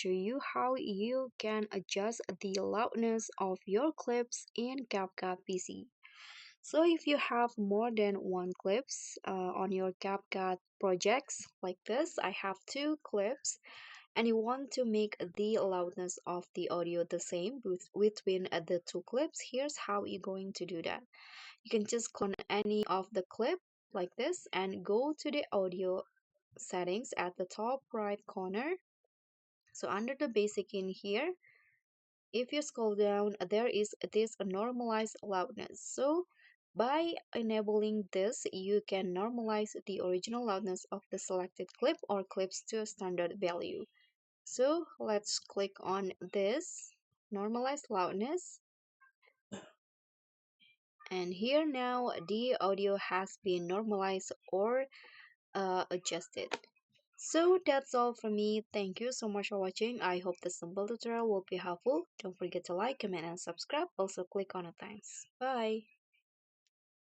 show you how you can adjust the loudness of your clips in CapCut PC. So if you have more than one clips on your CapCut projects like this, I have two clips and you want to make the loudness of the audio the same between the two clips, here's how you're going to do that. You can just click on any of the clip like this and go to the audio settings at the top right corner. So under the basic in here, if you scroll down, there is this normalized loudness. So by enabling this, you can normalize the original loudness of the selected clip or clips to a standard value. So let's click on this normalize loudness, and here now the audio has been normalized or adjusted. So that's all from me. Thank you so much for watching. I hope this simple tutorial will be helpful. Don't forget to like, comment, and subscribe. Also click on the thanks. Bye.